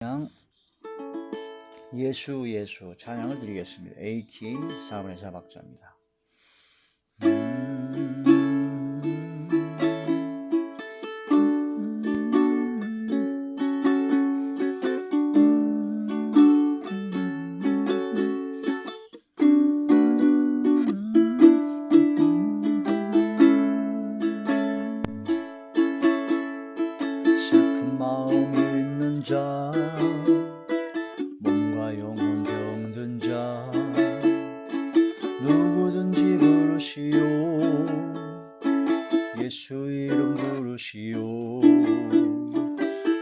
그냥 예수 찬양을 드리겠습니다. A키 4분의 4박자입니다. 슬픈 마음 있는 자, 몸과 영혼 병든 자, 누구든지 부르시오. 예수 이름 부르시오.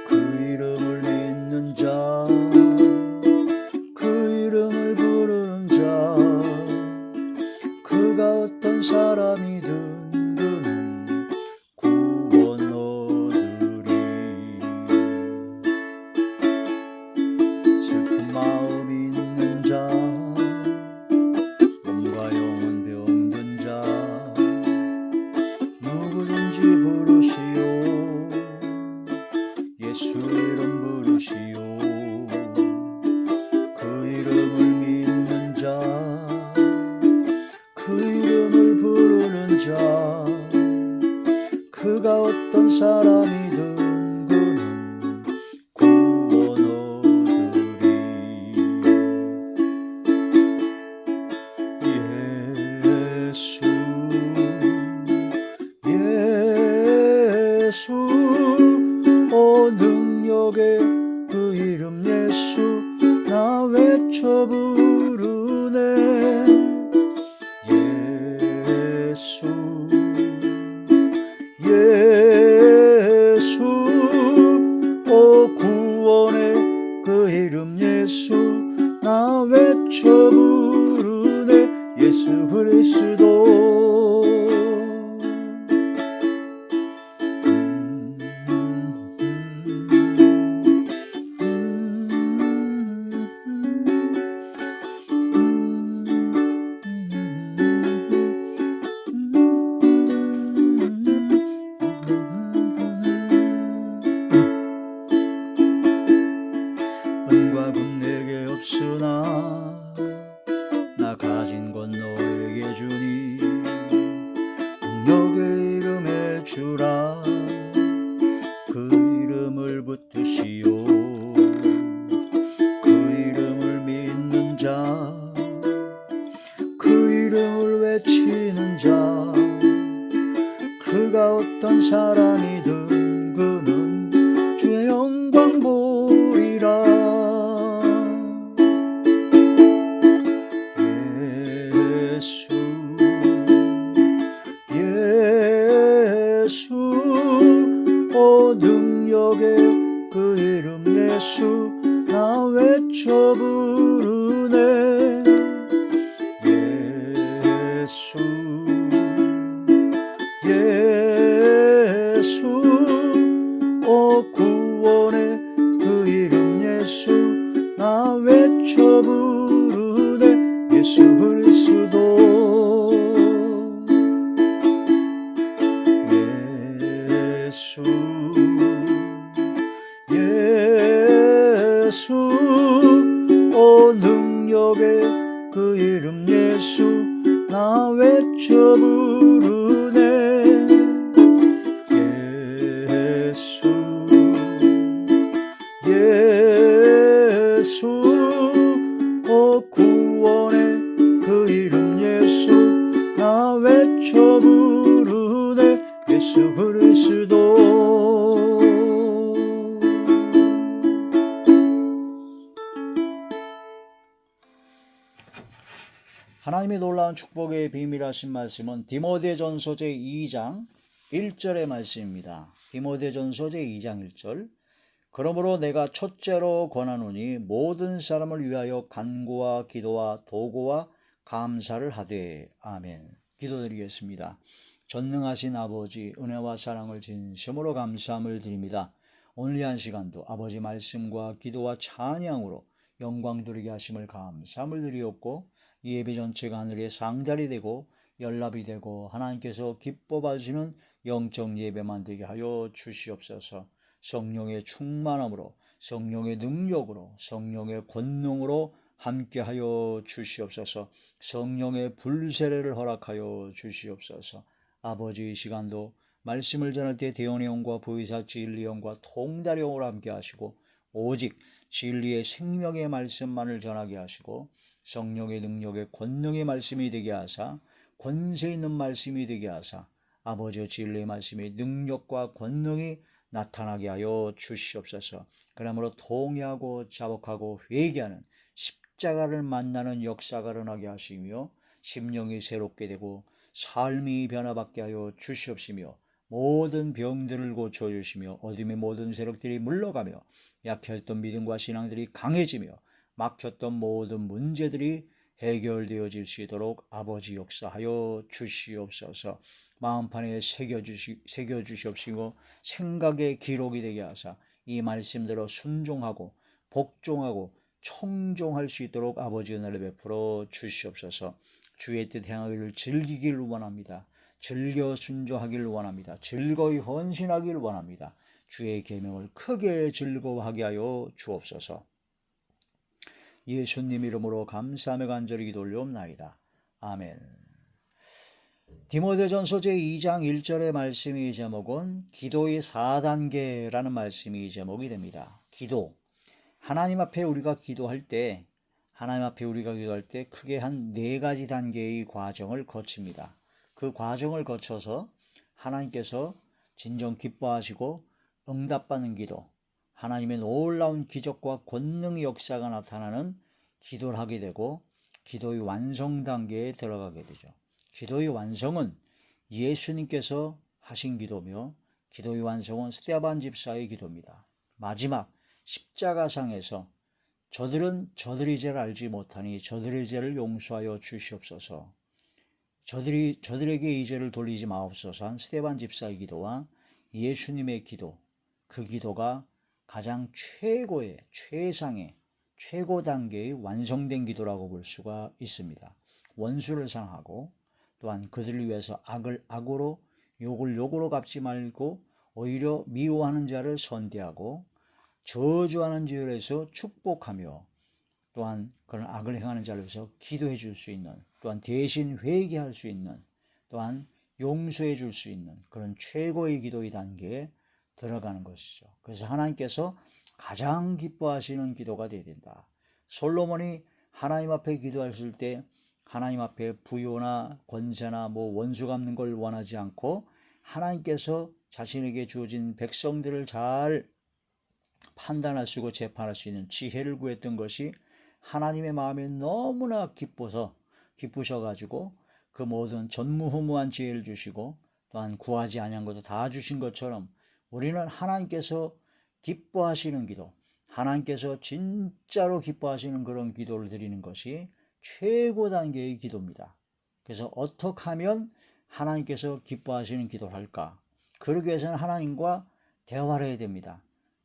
그 이름을 믿는 자, 그 이름을 부르는 자, 그가 어떤 사람이든 그는 구원 얻으리. 슬픈 마음 있는 자, 몸과 영혼 병든 자, 누구든지 부르시오. 예수 이름 부르시오. 그 이름을 믿는 자, 그 이름을 부르는 자, 그가 어떤 사람이든 그는 구원 얻으리. 예수 능력의 그 이름 예수, 나 외쳐 부르네. 예수 구원의 그 이름 예수, 나 외쳐 부르네. 예수 그리스도. 은과 금 내게 없으나 나 가진 건 너에게 주니. 능력의 이름에 주라. 그 이름을 붙드시오. 그 이름을 믿는 자, 그 이름을 외치는 자, 그가 어떤 사람이든 그는 주의 영광 보리라. 예수 능력의 그 이름 예수, 나 외쳐 부르네. 예수 구원의 그 이름 예수, 나 외쳐 부르네. 예수 그리스도. 예수 능력의 그 이름 예수, 나 외쳐 부르네. 예수 구원의 그 이름 예수, 나 외쳐 부르네. 예수 그리스도. 하나님의 놀라운 축복의 비밀하신 말씀은 디모데전서 제2장 1절의 말씀입니다. 디모데전서 제2장 1절. 그러므로 내가 첫째로 권하노니 모든 사람을 위하여 간구와 기도와 도구와 감사를 하되. 아멘. 기도드리겠습니다. 전능하신 아버지, 은혜와 사랑을 진심으로 감사함을 드립니다. 오늘 이 한 시간도 아버지 말씀과 기도와 찬양으로 영광 드리게 하심을 감사함을 드리옵고, 이 예배 전체가 하늘의 상달이 되고 연락이 되고 하나님께서 기뻐 받으시는 영적 예배만 되게 하여 주시옵소서. 성령의 충만함으로 성령의 능력으로 성령의 권능으로 함께하여 주시옵소서. 성령의 불세례를 허락하여 주시옵소서. 아버지, 이 시간도 말씀을 전할 때 대원의 영과 보이사 진리 영과 통달의 영으로 함께 하시고 오직 진리의 생명의 말씀만을 전하게 하시고 성령의 능력의 권능의 말씀이 되게 하사 권세 있는 말씀이 되게 하사 아버지의 진리의 말씀이 능력과 권능이 나타나게 하여 주시옵소서. 그러므로 통회하고 자복하고 회개하는 십자가를 만나는 역사가 일어나게 하시며 심령이 새롭게 되고 삶이 변화받게 하여 주시옵시며 모든 병들을 고쳐주시며 어둠의 모든 세력들이 물러가며 약했던 믿음과 신앙들이 강해지며 막혔던 모든 문제들이 해결되어질 수 있도록 아버지 역사하여 주시옵소서. 마음판에 새겨주시옵시고 생각의 기록이 되게 하사 이 말씀대로 순종하고 복종하고 청종할 수 있도록 아버지 은혜를 베풀어 주시옵소서. 주의 뜻 행하기를 즐기기를 원합니다. 즐겨 순종하기를 원합니다. 즐거이 헌신하기를 원합니다. 주의 계명을 크게 즐거워하게 하여 주옵소서. 예수님 이름으로 감사하며 간절히 기도 올려옵나이다. 아멘. 디모데전서 제2장 1절의 말씀이 제목은 기도의 4단계라는 말씀이 제목이 됩니다. 기도. 하나님 앞에 우리가 기도할 때 크게 한 4가지 단계의 과정을 거칩니다. 그 과정을 거쳐서 하나님께서 진정 기뻐하시고 응답받는 기도, 하나님의 놀라운 기적과 권능의 역사가 나타나는 기도를 하게 되고 기도의 완성 단계에 들어가게 되죠. 기도의 완성은 예수님께서 하신 기도며 기도의 완성은 스데반 집사의 기도입니다. 마지막 십자가상에서 저들은 저들의 죄를 알지 못하니 저들의 죄를 용서하여 주시옵소서. 저들에게 이 죄를 돌리지 마옵소서 한 스데반 집사의 기도와 예수님의 기도, 그 기도가 가장 최고의 최상의 최고 단계의 완성된 기도라고 볼 수가 있습니다. 원수를 사랑하고 또한 그들을 위해서 악을 악으로 욕을 욕으로 갚지 말고 오히려 미워하는 자를 선대하고 저주하는 자를 위해서 축복하며 또한 그런 악을 행하는 자를 위해서 기도해 줄 수 있는, 또한 대신 회개할 수 있는, 또한 용서해 줄 수 있는 그런 최고의 기도의 단계에 들어가는 것이죠. 그래서 하나님께서 가장 기뻐하시는 기도가 되어야 된다. 솔로몬이 하나님 앞에 기도했을 때 하나님 앞에 부요나 권세나 원수 갚는 걸 원하지 않고 하나님께서 자신에게 주어진 백성들을 잘 판단할 수 있고 재판할 수 있는 지혜를 구했던 것이 하나님의 마음이 너무나 기쁘셔가지고 그 모든 전무후무한 지혜를 주시고 또한 구하지 아니한 것도 다 주신 것처럼 우리는 하나님께서 기뻐하시는 기도, 하나님께서 진짜로 기뻐하시는 그런 기도를 드리는 것이 최고 단계의 기도입니다. 그래서 어떻게 하면 하나님께서 기뻐하시는 기도를 할까? 그러기 위해서는 하나님과 대화를 해야 됩니다.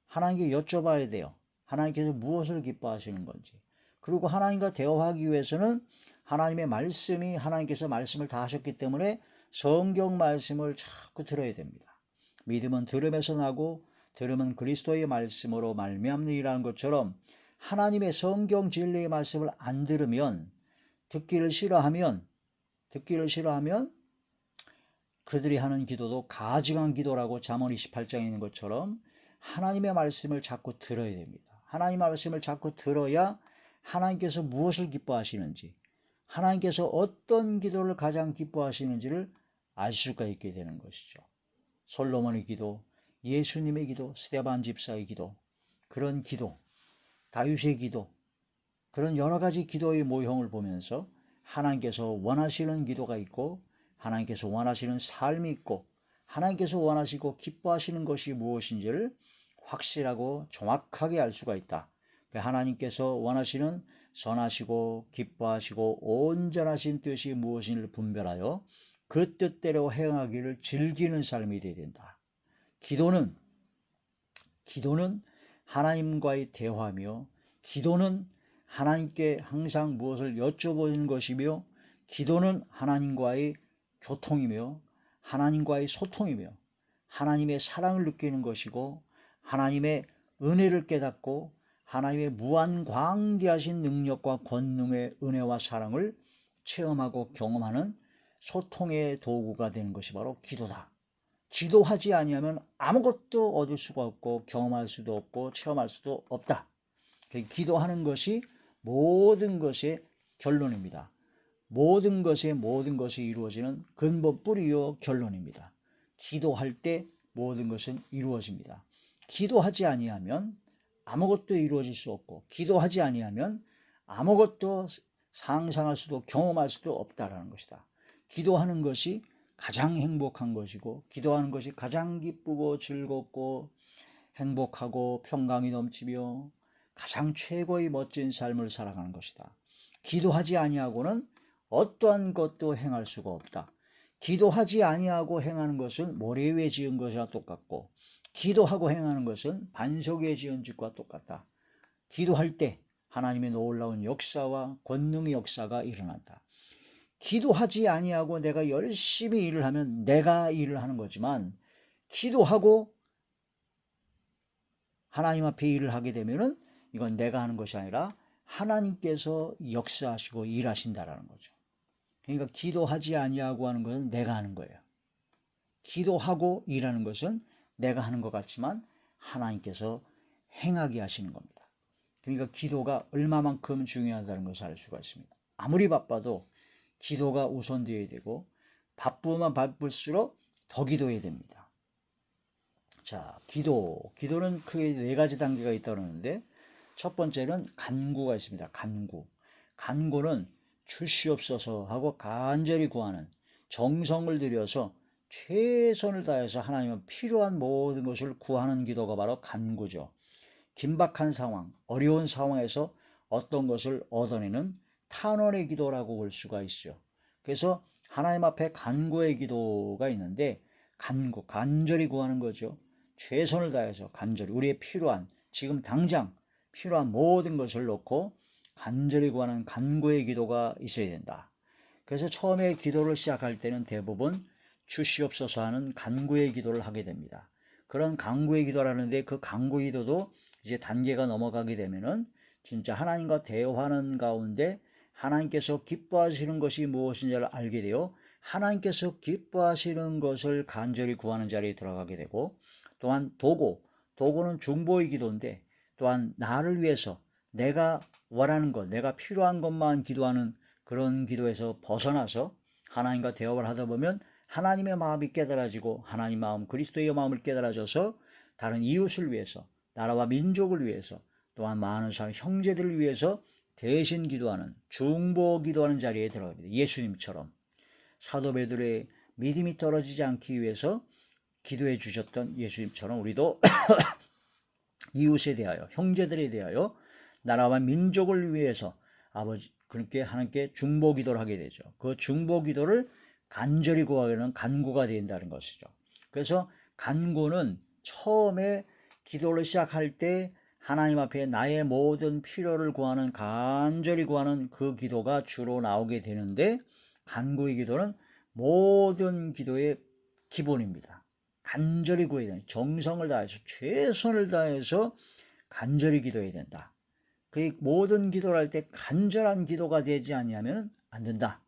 하나님께 여쭤봐야 돼요. 하나님께서 무엇을 기뻐하시는 건지. 그리고 하나님과 대화하기 위해서는 하나님의 말씀이 하나님께서 말씀을 다 하셨기 때문에 성경 말씀을 자꾸 들어야 됩니다. 믿음은 들음에서 나고 들음은 그리스도의 말씀으로 말미암느니라는 것처럼 하나님의 성경 진리의 말씀을 안 들으면 듣기를 싫어하면 그들이 하는 기도도 가증한 기도라고 잠언 28장에 있는 것처럼 하나님의 말씀을 자꾸 들어야 됩니다. 하나님의 말씀을 자꾸 들어야 하나님께서 무엇을 기뻐하시는지, 하나님께서 어떤 기도를 가장 기뻐하시는지를 알 수가 있게 되는 것이죠. 솔로몬의 기도, 예수님의 기도, 스데반 집사의 기도, 그런 기도, 다윗의 기도, 그런 여러 가지 기도의 모형을 보면서 하나님께서 원하시는 기도가 있고 하나님께서 원하시는 삶이 있고 하나님께서 원하시고 기뻐하시는 것이 무엇인지를 확실하고 정확하게 알 수가 있다. 하나님께서 원하시는 선하시고 기뻐하시고 온전하신 뜻이 무엇인지를 분별하여 그 뜻대로 행하기를 즐기는 삶이 되어야 된다. 기도는 하나님과의 대화며 기도는 하나님께 항상 무엇을 여쭤보는 것이며 기도는 하나님과의 교통이며 하나님과의 소통이며 하나님의 사랑을 느끼는 것이고 하나님의 은혜를 깨닫고 하나님의 무한 광대하신 능력과 권능의 은혜와 사랑을 체험하고 경험하는 소통의 도구가 되는 것이 바로 기도다. 기도하지 아니하면 아무것도 얻을 수가 없고 경험할 수도 없고 체험할 수도 없다. 기도하는 것이 모든 것의 결론입니다. 모든 것이 이루어지는 근본 뿌리요 결론입니다. 기도할 때 모든 것은 이루어집니다. 기도하지 아니하면 아무것도 이루어질 수 없고, 기도하지 아니하면 아무것도 상상할 수도 경험할 수도 없다라는 것이다. 기도하는 것이 가장 행복한 것이고, 기도하는 것이 가장 기쁘고 즐겁고 행복하고 평강이 넘치며 가장 최고의 멋진 삶을 살아가는 것이다. 기도하지 아니하고는 어떠한 것도 행할 수가 없다. 기도하지 아니하고 행하는 것은 모래 위에 지은 것이와 똑같고, 기도하고 행하는 것은 반석 위에 지은 집과 똑같다. 기도할 때 하나님의 놀라운 역사와 권능의 역사가 일어난다. 기도하지 아니하고 내가 열심히 일을 하면 내가 일을 하는 거지만, 기도하고 하나님 앞에 일을 하게 되면은 이건 내가 하는 것이 아니라 하나님께서 역사하시고 일하신다라는 거죠. 그러니까 기도하지 아니하고 하는 것은 내가 하는 거예요. 기도하고 일하는 것은 내가 하는 것 같지만 하나님께서 행하게 하시는 겁니다. 그러니까 기도가 얼마만큼 중요하다는 것을 알 수가 있습니다. 아무리 바빠도 기도가 우선되어야 되고, 바쁘면 바쁠수록 더 기도해야 됩니다. 자, 기도는 크게 4가지 단계가 있다고 하는데, 첫 번째는 간구가 있습니다. 간구는 주시옵소서 하고 간절히 구하는, 정성을 들여서 최선을 다해서 하나님은 필요한 모든 것을 구하는 기도가 바로 간구죠. 긴박한 상황, 어려운 상황에서 어떤 것을 얻어내는 탄원의 기도라고 볼 수가 있어요. 그래서 하나님 앞에 간구의 기도가 있는데, 간절히 구하는 거죠. 최선을 다해서 간절히 우리의 필요한, 지금 당장 필요한 모든 것을 놓고 간절히 구하는 간구의 기도가 있어야 된다. 그래서 처음에 기도를 시작할 때는 대부분 주시옵소서 하는 간구의 기도를 하게 됩니다. 그런 간구의 기도를 하는데, 그 간구의 기도도 이제 단계가 넘어가게 되면은 진짜 하나님과 대화하는 가운데 하나님께서 기뻐하시는 것이 무엇인지를 알게 되어 하나님께서 기뻐하시는 것을 간절히 구하는 자리에 들어가게 되고, 또한 도구는 중보의 기도인데, 또한 나를 위해서 내가 원하는 것, 내가 필요한 것만 기도하는 그런 기도에서 벗어나서 하나님과 대화를 하다 보면 하나님의 마음이 깨달아지고, 하나님 마음, 그리스도의 마음을 깨달아져서 다른 이웃을 위해서, 나라와 민족을 위해서, 또한 많은 사람, 형제들을 위해서 대신 기도하는, 중보 기도하는 자리에 들어갑니다. 예수님처럼 사도 베드로의 믿음이 떨어지지 않기 위해서 기도해 주셨던 예수님처럼 우리도 이웃에 대하여, 형제들에 대하여, 나라와 민족을 위해서 아버지 그렇게 하나님께 중보 기도를 하게 되죠. 그 중보 기도를 간절히 구하기는 간구가 된다는 것이죠. 그래서 간구는 처음에 기도를 시작할 때 하나님 앞에 나의 모든 필요를 구하는, 간절히 구하는 그 기도가 주로 나오게 되는데, 간구의 기도는 모든 기도의 기본입니다. 간절히 구해야 된다. 정성을 다해서, 최선을 다해서 간절히 기도해야 된다. 그 모든 기도를 할 때 간절한 기도가 되지 아니하면 안 된다.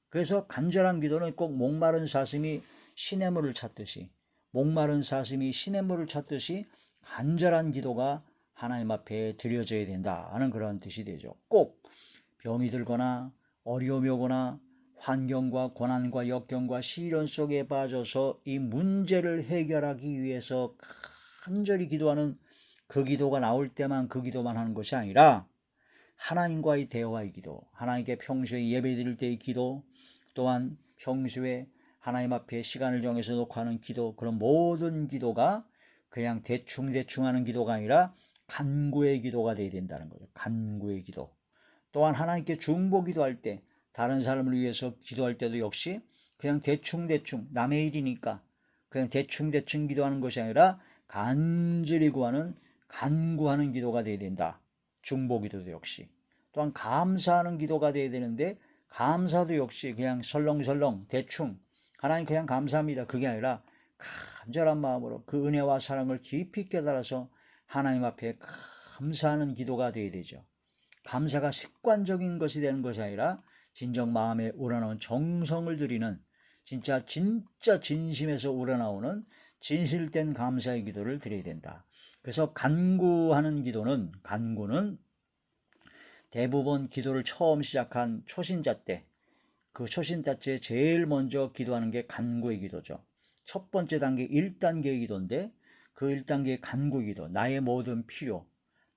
그래서 간절한 기도는 꼭 목마른 사슴이 시냇물을 찾듯이, 간절한 기도가 하나님 앞에 드려져야 된다는 그런 뜻이 되죠. 꼭 병이 들거나 어려움이 오거나 환경과 고난과 역경과 시련 속에 빠져서 이 문제를 해결하기 위해서 간절히 기도하는 그 기도가 나올 때만 그 기도만 하는 것이 아니라, 하나님과의 대화의 기도, 하나님께 평소에 예배 드릴 때의 기도, 또한 평소에 하나님 앞에 시간을 정해서 놓고 하는 기도, 그런 모든 기도가 그냥 대충 하는 기도가 아니라 간구의 기도가 되어야 된다는 거죠. 간구의 기도. 또한 하나님께 중보 기도할 때, 다른 사람을 위해서 기도할 때도 역시 그냥 대충 남의 일이니까 그냥 대충 기도하는 것이 아니라 간절히 구하는, 간구하는 기도가 되어야 된다. 중보 기도도 역시. 또한 감사하는 기도가 되어야 되는데, 감사도 역시 그냥 설렁설렁 대충 하나님 그냥 감사합니다, 그게 아니라 간절한 마음으로 그 은혜와 사랑을 깊이 깨달아서 하나님 앞에 감사하는 기도가 되어야 되죠. 감사가 습관적인 것이 되는 것이 아니라 진정 마음에 우러나온 정성을 들이는 진짜 진심에서 우러나오는 진실된 감사의 기도를 드려야 된다. 그래서 간구는 대부분 기도를 처음 시작한 초신자 때, 그 초신자 때 제일 먼저 기도하는 게 간구의 기도죠. 첫 번째 단계 1단계의 기도인데 그 1단계의 간구 기도, 나의 모든 필요,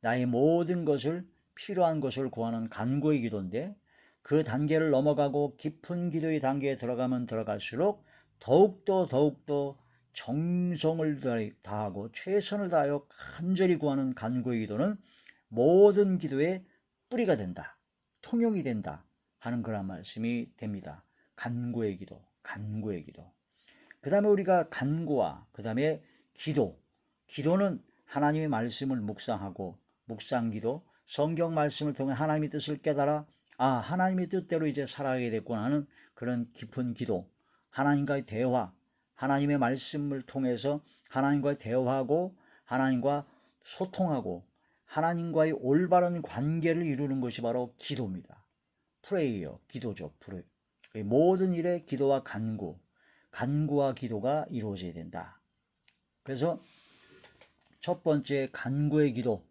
나의 모든 것을 필요한 것을 구하는 간구의 기도인데 그 단계를 넘어가고 깊은 기도의 단계에 들어가면 들어갈수록 더욱더 정성을 다하고 최선을 다하여 간절히 구하는 간구의 기도는 모든 기도의 뿌리가 된다, 통용이 된다 하는 그런 말씀이 됩니다. 간구의 기도. 그 다음에 우리가 간구와 그 다음에 기도는 하나님의 말씀을 묵상하고 묵상기도, 성경 말씀을 통해 하나님의 뜻을 깨달아 하나님의 뜻대로 이제 살아가게 됐구나 하는 그런 깊은 기도, 하나님과의 대화, 하나님의 말씀을 통해서 하나님과 대화하고 하나님과 소통하고 하나님과의 올바른 관계를 이루는 것이 바로 기도입니다. 프레이어, 기도죠. 모든 일에 기도와 간구와 기도가 이루어져야 된다. 그래서 첫 번째 간구의 기도,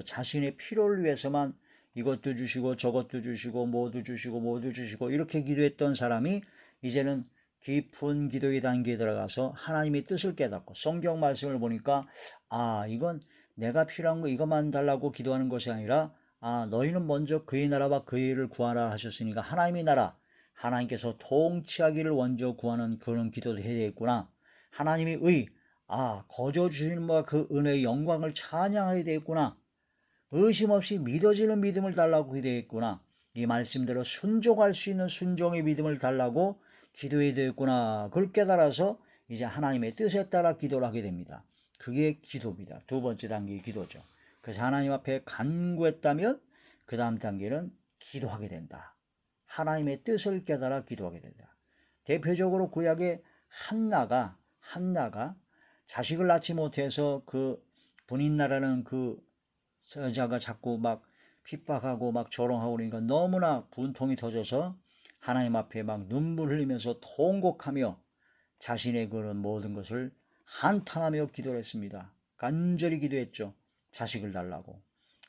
자신의 필요를 위해서만 이것도 주시고 저것도 주시고 모두 주시고 이렇게 기도했던 사람이 이제는 깊은 기도의 단계에 들어가서 하나님의 뜻을 깨닫고 성경 말씀을 보니까 이건 내가 필요한 거 이것만 달라고 기도하는 것이 아니라 너희는 먼저 그의 나라와 그의 일을 구하라 하셨으니까 하나님의 나라, 하나님께서 통치하기를 먼저 구하는 그런 기도를 해야 되겠구나. 하나님의 의, 거저 주시는 바와 그 은혜의 영광을 찬양해야 되겠구나. 의심 없이 믿어지는 믿음을 달라고 기도했구나. 이 말씀대로 순종할 수 있는 순종의 믿음을 달라고 기도해야 되겠구나. 그걸 깨달아서 이제 하나님의 뜻에 따라 기도를 하게 됩니다. 그게 기도입니다. 두 번째 단계의 기도죠. 그래서 하나님 앞에 간구했다면 그 다음 단계는 기도하게 된다. 하나님의 뜻을 깨달아 기도하게 된다. 대표적으로 구약의 한나가 자식을 낳지 못해서 그 분인나라는 그 여자가 자꾸 막 핍박하고 막 조롱하고 그러니까 너무나 분통이 터져서 하나님 앞에 막 눈물 흘리면서 통곡하며 자신의 그런 모든 것을 한탄하며 기도를 했습니다. 간절히 기도했죠. 자식을 달라고.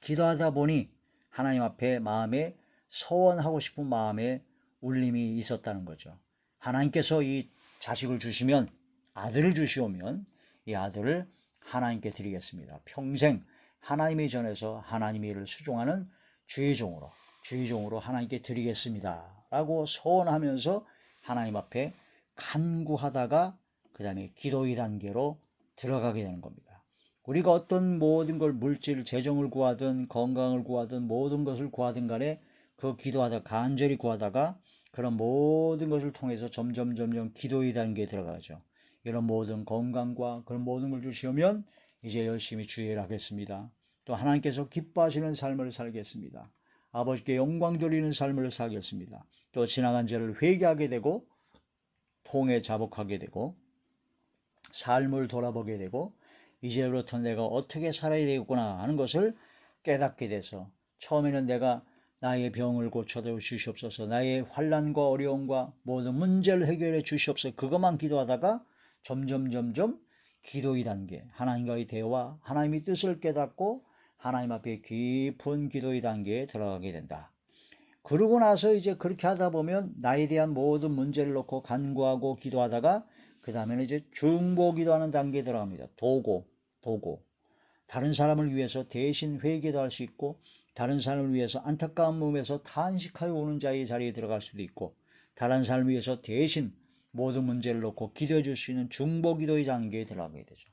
기도하다 보니 하나님 앞에 마음에 서원하고 싶은 마음에 울림이 있었다는 거죠. 하나님께서 이 자식을 주시면, 아들을 주시오면 이 아들을 하나님께 드리겠습니다. 평생 하나님의 전에서 하나님의 일을 수종하는 주의종으로 하나님께 드리겠습니다 라고 서원하면서 하나님 앞에 간구하다가 그 다음에 기도의 단계로 들어가게 되는 겁니다. 우리가 어떤 모든 걸 물질, 재정을 구하든 건강을 구하든 모든 것을 구하든 간에 그 기도하다 간절히 구하다가 그런 모든 것을 통해서 점점 기도의 단계에 들어가죠. 이런 모든 건강과 그런 모든 걸 주시면 이제 열심히 주의를 하겠습니다. 또 하나님께서 기뻐하시는 삶을 살겠습니다. 아버지께 영광 돌리는 삶을 살겠습니다. 또 지나간 죄를 회개하게 되고 통에 자복하게 되고 삶을 돌아보게 되고 이제부터 내가 어떻게 살아야 되겠구나 하는 것을 깨닫게 돼서 처음에는 내가 나의 병을 고쳐도 주시옵소서, 나의 환난과 어려움과 모든 문제를 해결해 주시옵소서, 그것만 기도하다가 점점 기도의 단계, 하나님과의 대화, 하나님의 뜻을 깨닫고 하나님 앞에 깊은 기도의 단계에 들어가게 된다. 그러고 나서 이제 그렇게 하다 보면 나에 대한 모든 문제를 놓고 간구하고 기도하다가 그 다음에는 이제 중보 기도하는 단계에 들어갑니다. 도고. 다른 사람을 위해서 대신 회개도 할 수 있고 다른 사람을 위해서 안타까운 마음에서 탄식하여 오는 자의 자리에 들어갈 수도 있고 다른 사람을 위해서 대신 모든 문제를 놓고 기도해 줄 수 있는 중보 기도의 단계에 들어가게 되죠.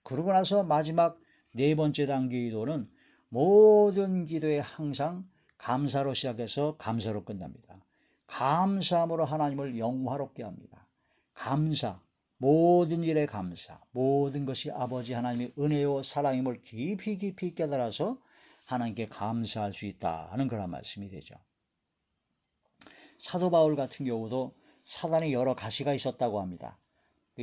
그러고 나서 마지막 네 번째 단계의 기도는 모든 기도에 항상 감사로 시작해서 감사로 끝납니다. 감사함으로 하나님을 영화롭게 합니다. 감사, 모든 일에 감사, 모든 것이 아버지 하나님의 은혜요 사랑임을 깊이 깨달아서 하나님께 감사할 수 있다 하는 그런 말씀이 되죠. 사도 바울 같은 경우도 사단에 여러 가시가 있었다고 합니다.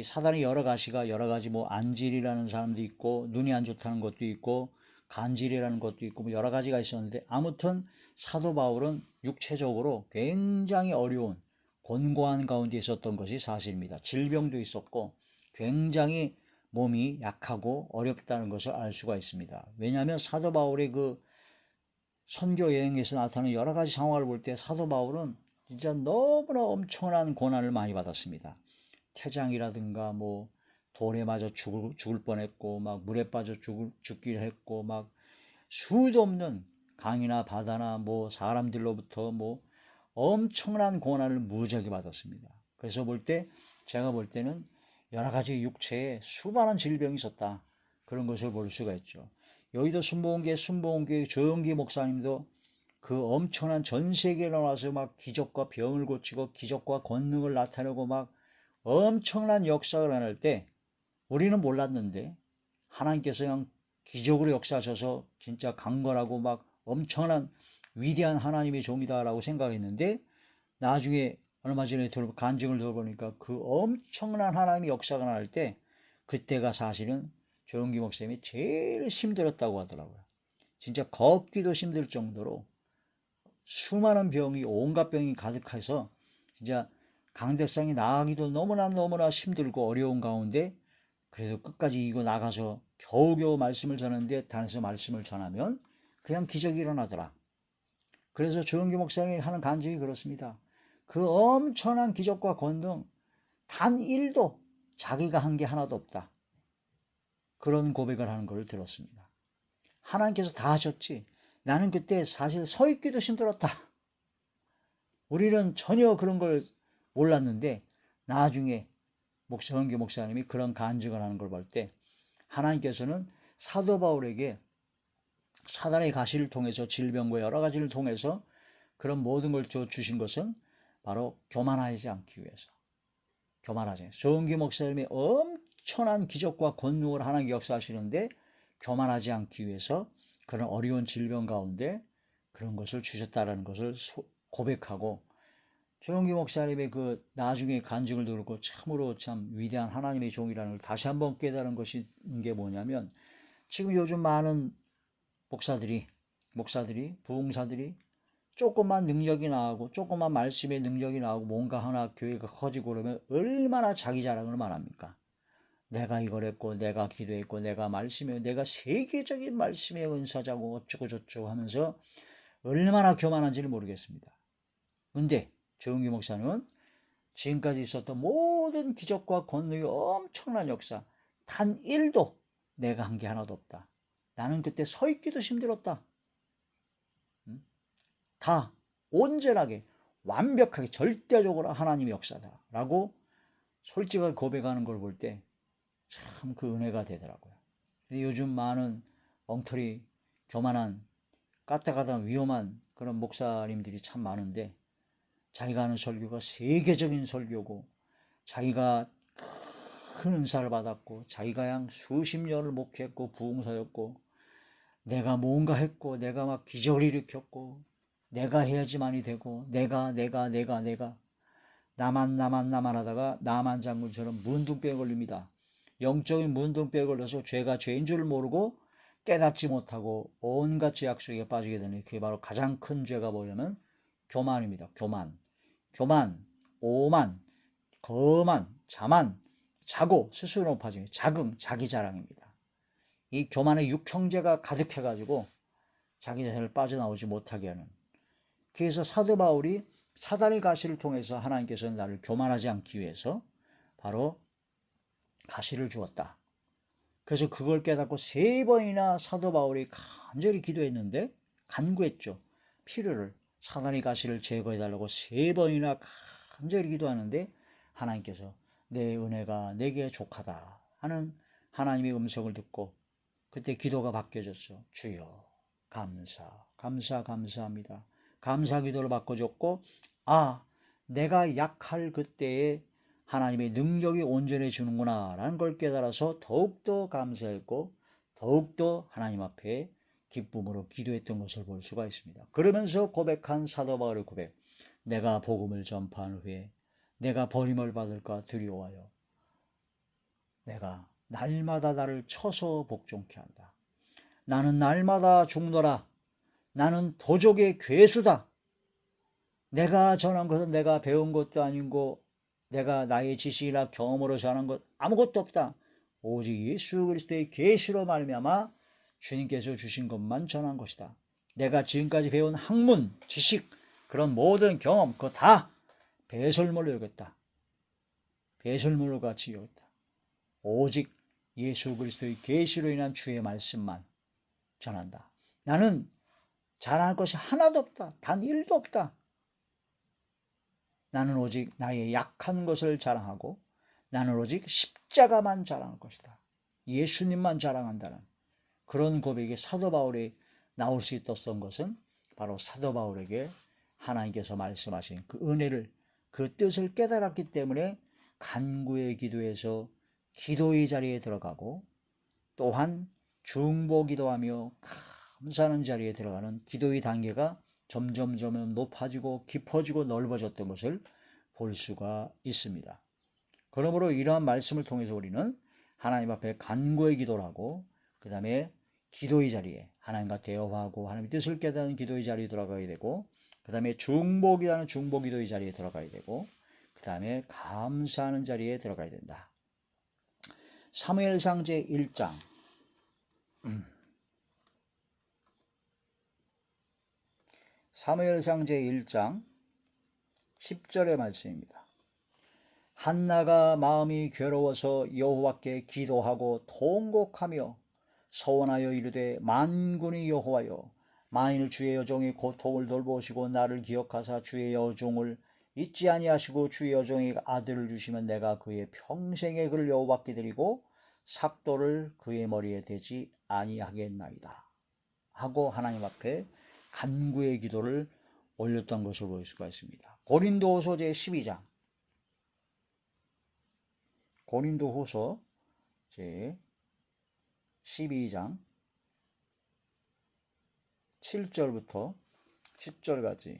사단이 여러 가지 뭐 안질이라는 사람도 있고 눈이 안 좋다는 것도 있고 간질이라는 것도 있고 뭐 여러 가지가 있었는데 아무튼 사도 바울은 육체적으로 굉장히 어려운 곤고한 가운데 있었던 것이 사실입니다. 질병도 있었고 굉장히 몸이 약하고 어렵다는 것을 알 수가 있습니다. 왜냐하면 사도 바울의 그 선교 여행에서 나타나는 여러 가지 상황을 볼 때 사도 바울은 진짜 너무나 엄청난 고난을 많이 받았습니다. 태장이라든가 뭐 돌에 맞아 죽을 뻔했고 막 물에 빠져 죽기를 했고 막 수도 없는 강이나 바다나 뭐 사람들로부터 뭐 엄청난 고난을 무지하게 받았습니다. 그래서 제가 볼 때는 여러 가지 육체에 수많은 질병이 있었다. 그런 것을 볼 수가 있죠. 여의도 순복음교회 조영기 목사님도 그 엄청난 전 세계에 나와서 막 기적과 병을 고치고 기적과 권능을 나타내고 막 엄청난 역사를 해낼 때 우리는 몰랐는데 하나님께서 그냥 기적으로 역사하셔서 진짜 강건하고 막 엄청난 위대한 하나님의 종이다라고 생각했는데 나중에 얼마 전에 간증을 들어보니까 그 엄청난 하나님의 역사가 날 때 그때가 사실은 조영기 목사님이 제일 힘들었다고 하더라고요. 진짜 걷기도 힘들 정도로 수많은 병이 온갖 병이 가득해서 진짜 강대상이 나가기도 너무나 힘들고 어려운 가운데 그래서 끝까지 이고 나가서 겨우겨우 말씀을 전하는데 단에서 말씀을 전하면 그냥 기적이 일어나더라. 그래서 조영기 목사님이 하는 간증이 그렇습니다. 그 엄청난 기적과 권능 단 1도 자기가 한 게 하나도 없다. 그런 고백을 하는 걸 들었습니다. 하나님께서 다 하셨지. 나는 그때 사실 서 있기도 힘들었다. 우리는 전혀 그런 걸 몰랐는데 나중에 조영기 목사님이 그런 간증을 하는 걸 볼 때 하나님께서는 사도 바울에게 사단의 가시를 통해서 질병과 여러 가지를 통해서 그런 모든 걸 주신 것은 바로 교만하지 않기 위해서. 교만하지 않기. 조영기 목사님이 엄청난 기적과 권능을 하나님 역사하시는데 교만하지 않기 위해서 그런 어려운 질병 가운데 그런 것을 주셨다라는 것을 고백하고 조영기 목사님의 그 나중에 간증을 듣고 참으로 참 위대한 하나님의 종이라는 걸 다시 한번 깨달은 것이 게 뭐냐면 지금 요즘 많은 목사들이 부흥사들이 조금만 능력이 나오고 조금만 말씀의 능력이 나오고 뭔가 하나 교회가 커지고 그러면 얼마나 자기 자랑을 말합니까? 내가 이걸 했고 내가 기도했고 내가 내가 세계적인 말씀의 은사자고 어쩌고 저쩌고 하면서 얼마나 교만한지를 모르겠습니다. 근데 조영기 목사님은 지금까지 있었던 모든 기적과 권능의 엄청난 역사 단 1도 내가 한 게 하나도 없다. 나는 그때 서 있기도 힘들었다. 다 온전하게 완벽하게 절대적으로 하나님의 역사다라고 솔직하게 고백하는 걸 볼 때 참 그 은혜가 되더라고요. 요즘 많은 엉터리 교만한 까딱하다 위험한 그런 목사님들이 참 많은데 자기가 하는 설교가 세계적인 설교고 자기가 큰 은사를 받았고 자기가 양 수십 년을 목회했고 부흥사였고 내가 뭔가 했고 내가 막 기적을 일으켰고 내가 해야지만이 되고 내가 나만 하다가 나만 장군처럼 문둥병에 걸립니다. 영적인 문둥병에 걸려서 죄가 죄인 줄 모르고 깨닫지 못하고 온갖 죄악 속에 빠지게 되는 그게 바로 가장 큰 죄가 뭐냐면 교만입니다. 교만, 오만, 거만, 자만, 자고 스스로 높아지는 자긍, 자기 자랑입니다. 이 교만의 육형제가 가득해가지고 자기 자신을 빠져나오지 못하게 하는. 그래서 사도 바울이 사단의 가시를 통해서 하나님께서는 나를 교만하지 않기 위해서 바로 가시를 주었다. 그래서 그걸 깨닫고 3번이나 사도 바울이 간절히 기도했는데 간구했죠. 필요를 사단의 가시를 제거해달라고 3번이나 간절히 기도하는데 하나님께서 내 은혜가 내게 족하다 하는 하나님의 음성을 듣고 그때 기도가 바뀌어졌어. 주여 감사합니다. 감사 기도를 바꿔줬고 내가 약할 그때에 하나님의 능력이 온전해지는구나 라는 걸 깨달아서 더욱더 감사했고 더욱더 하나님 앞에 기쁨으로 기도했던 것을 볼 수가 있습니다. 그러면서 고백한 사도 바울의 고백, 내가 복음을 전파한 후에 내가 버림을 받을까 두려워하여 내가 날마다 나를 쳐서 복종케 한다. 나는 날마다 죽노라. 나는 도적의 괴수다. 내가 전한 것은 내가 배운 것도 아니고 내가 나의 지식이나 경험으로 전한 것 아무것도 없다. 오직 예수 그리스도의 계시로 말미암아 주님께서 주신 것만 전한 것이다. 내가 지금까지 배운 학문, 지식, 그런 모든 경험 그거 다 배설물로 여겼다. 배설물로 같이 여겼다. 오직 예수 그리스도의 계시로 인한 주의 말씀만 전한다. 나는 잘할 것이 하나도 없다. 단 1도 없다. 나는 오직 나의 약한 것을 자랑하고 나는 오직 십자가만 자랑할 것이다. 예수님만 자랑한다는 그런 고백이 사도 바울이 나올 수 있었던 것은 바로 사도 바울에게 하나님께서 말씀하신 그 은혜를, 그 뜻을 깨달았기 때문에 간구의 기도에서 기도의 자리에 들어가고 또한 중보기도하며 감사하는 자리에 들어가는 기도의 단계가 점점 높아지고 깊어지고 넓어졌던 것을 볼 수가 있습니다. 그러므로 이러한 말씀을 통해서 우리는 하나님 앞에 간구의 기도를 하고 그 다음에 기도의 자리에 하나님과 대화하고 하나님의 뜻을 깨닫는 기도의 자리에 들어가야 되고 그 다음에 중보기도하는 중보기도의 자리에 들어가야 되고 그 다음에 감사하는 자리에 들어가야 된다. 사무엘상 제1장 사무엘상 제1장 10절의 말씀입니다. 한나가 마음이 괴로워서 여호와께 기도하고 통곡하며 서원하여 이르되 만군의 여호와여 만일 주의 여종의 고통을 돌보시고 나를 기억하사 주의 여종을 잊지 아니하시고 주의 여종에게 아들을 주시면 내가 그의 평생에 그를 여호와께 드리고 삭도를 그의 머리에 대지 아니하겠나이다 하고 하나님 앞에 간구의 기도를 올렸던 것을 볼 수가 있습니다. 고린도후서 제12장 고린도후서 제12장 7절부터 10절까지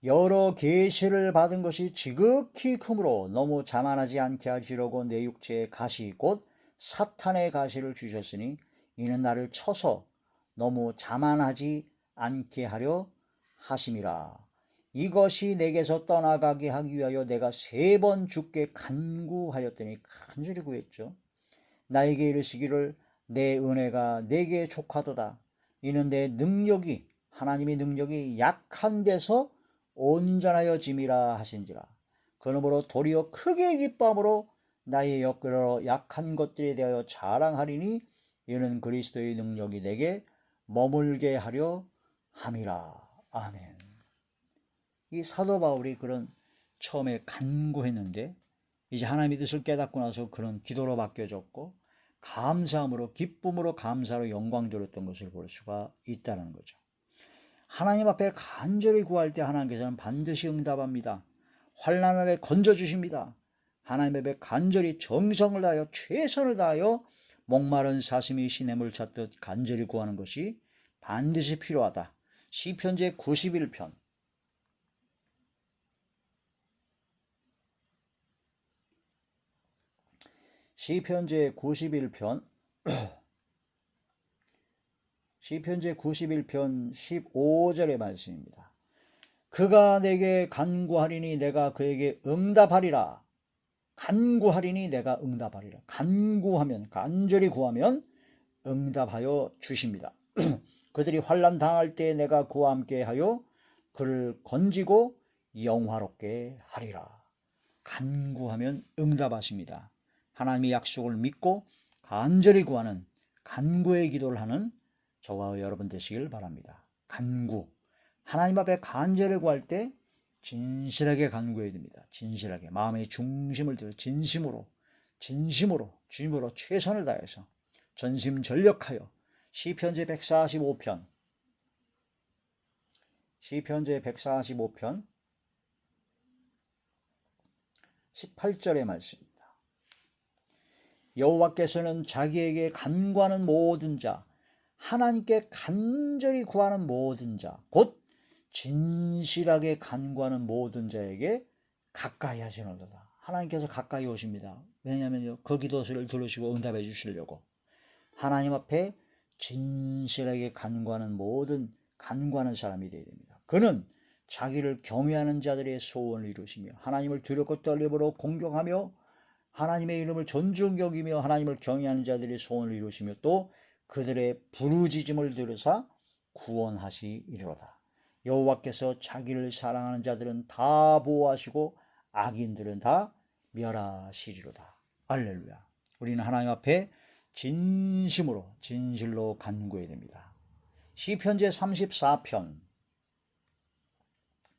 여러 계시를 받은 것이 지극히 크므로 너무 자만하지 않게 하시려고 내 육체에 가시 곧 사탄의 가시를 주셨으니 이는 나를 쳐서 너무 자만하지 않게 하려 하심이라. 이것이 내게서 떠나가게 하기 위하여 내가 3번 주께 간구하였더니 간절히 구했죠. 나에게 이르시기를 내 은혜가 내게 족하도다. 이는 내 능력이 하나님의 능력이 약한 데서 온전하여 짐이라 하신지라. 그러므로 도리어 크게 기뻐함으로 나의 여러 약한 것들에 대하여 자랑하리니 이는 그리스도의 능력이 내게 머물게 하려 함이라. 아멘. 이 사도 바울이 그런 처음에 간구했는데 이제 하나님의 뜻을 깨닫고 나서 그런 기도로 바뀌어졌고 감사함으로 기쁨으로 감사로 영광 돌렸던 것을 볼 수가 있다는 거죠. 하나님 앞에 간절히 구할 때 하나님께서는 반드시 응답합니다. 환난 아래 건져주십니다. 하나님 앞에 간절히 정성을 다하여 최선을 다하여 목마른 사슴이 시냇물 찾듯 간절히 구하는 것이 반드시 필요하다. 시편 제91편 시편 제91편 15절의 말씀입니다. 그가 내게 간구하리니 내가 그에게 응답하리라. 간구하리니 내가 응답하리라. 간구하면 간절히 구하면 응답하여 주십니다. 그들이 환난 당할 때 내가 그와 함께 하여 그를 건지고 영화롭게 하리라. 간구하면 응답하십니다. 하나님의 약속을 믿고 간절히 구하는 간구의 기도를 하는 저와 여러분 되시길 바랍니다. 간구. 하나님 앞에 간절히 구할 때 진실하게 간구해야 됩니다. 진실하게 마음의 중심을 들여 진심으로 최선을 다해서 전심전력하여 시편 제145편 18절의 말씀입니다. 여호와께서는 자기에게 간구하는 모든 자 하나님께 간절히 구하는 모든 자 곧 진실하게 간구하는 모든 자에게 가까이 하시는도다. 하나님께서 가까이 오십니다. 왜냐하면요, 그 기도를 들으시고 응답해 주시려고. 하나님 앞에 진실하게 간구하는 모든 간구하는 사람이 되어야 됩니다. 그는 자기를 경외하는 자들의 소원을 이루시며 하나님을 두렵고 떨림으로 공경하며 하나님의 이름을 존중 여기며 하나님을 경외하는 자들의 소원을 이루시며 또 그들의 부르짖음을 들으사 구원하시리로다. 여호와께서 자기를 사랑하는 자들은 다 보호하시고 악인들은 다 멸하시리로다. 할렐루야. 우리는 하나님 앞에 진심으로 진실로 간구해야 됩니다. 시편 제34편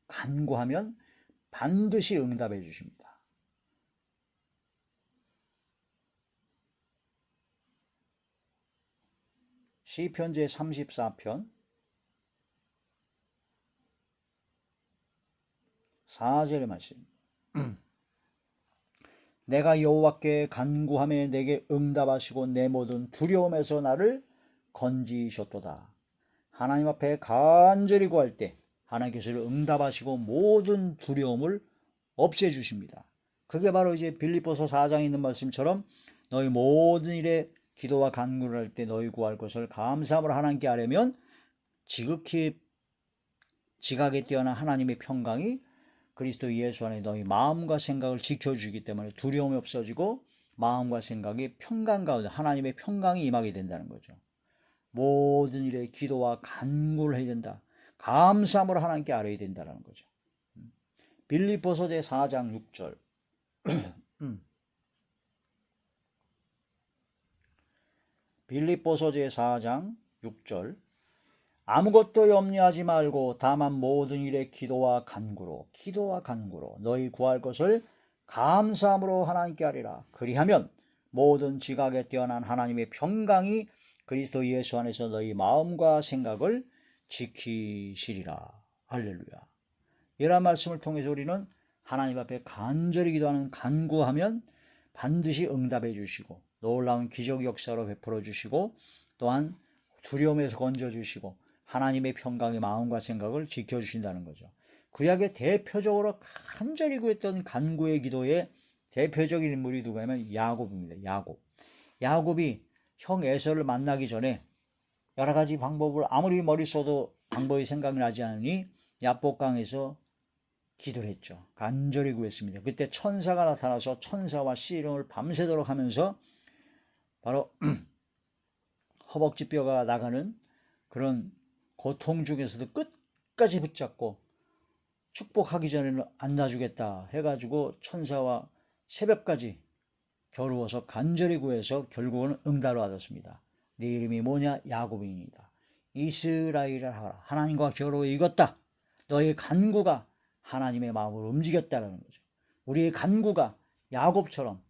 간구하면 반드시 응답해 주십니다. 시편 제34편 4절의 말씀. 내가 여호와께 간구하며 내게 응답하시고 내 모든 두려움에서 나를 건지셨도다. 하나님 앞에 간절히 구할 때 하나님께서 응답하시고 모든 두려움을 없애주십니다. 그게 바로 이제 빌립보서 4장에 있는 말씀처럼 너희 모든 일에 기도와 간구를 할 때 너희 구할 것을 감사함으로 하나님께 아뢰면 지극히 지각에 뛰어난 하나님의 평강이 그리스도 예수 안에 너희 마음과 생각을 지켜주기 때문에 두려움이 없어지고 마음과 생각이 평강 가운데 하나님의 평강이 임하게 된다는 거죠. 모든 일에 기도와 간구를 해야 된다. 감사함으로 하나님께 아뢰야 된다는 거죠. 빌립보서 제4장 6절. 빌립보서 제4장 6절. 아무것도 염려하지 말고 다만 모든 일에 기도와 간구로 너희 구할 것을 감사함으로 하나님께 아뢰라. 그리하면 모든 지각에 뛰어난 하나님의 평강이 그리스도 예수 안에서 너희 마음과 생각을 지키시리라. 할렐루야. 이러한 말씀을 통해서 우리는 하나님 앞에 간절히 기도하는 간구하면 반드시 응답해 주시고 놀라운 기적 역사로 베풀어 주시고 또한 두려움에서 건져 주시고 하나님의 평강의 마음과 생각을 지켜주신다는 거죠. 구약의 대표적으로 간절히 구했던 간구의 기도의 대표적인 인물이 누구냐면 야곱입니다. 야곱이 형 에서를 만나기 전에 여러 가지 방법을 아무리 머리 써도 방법이 생각이 나지 않으니 야복강에서 기도를 했죠. 간절히 구했습니다. 그때 천사가 나타나서 천사와 씨름을 밤새도록 하면서 바로 허벅지 뼈가 나가는 그런 고통 중에서도 끝까지 붙잡고 축복하기 전에는 안 놔주겠다 해가지고 천사와 새벽까지 겨루어서 간절히 구해서 결국은 응답을 받았습니다. 네 이름이 뭐냐? 야곱입니다. 이스라엘을 하라. 하나님과 겨루어 이겼다. 너의 간구가 하나님의 마음을 움직였다는 거죠. 우리의 간구가 야곱처럼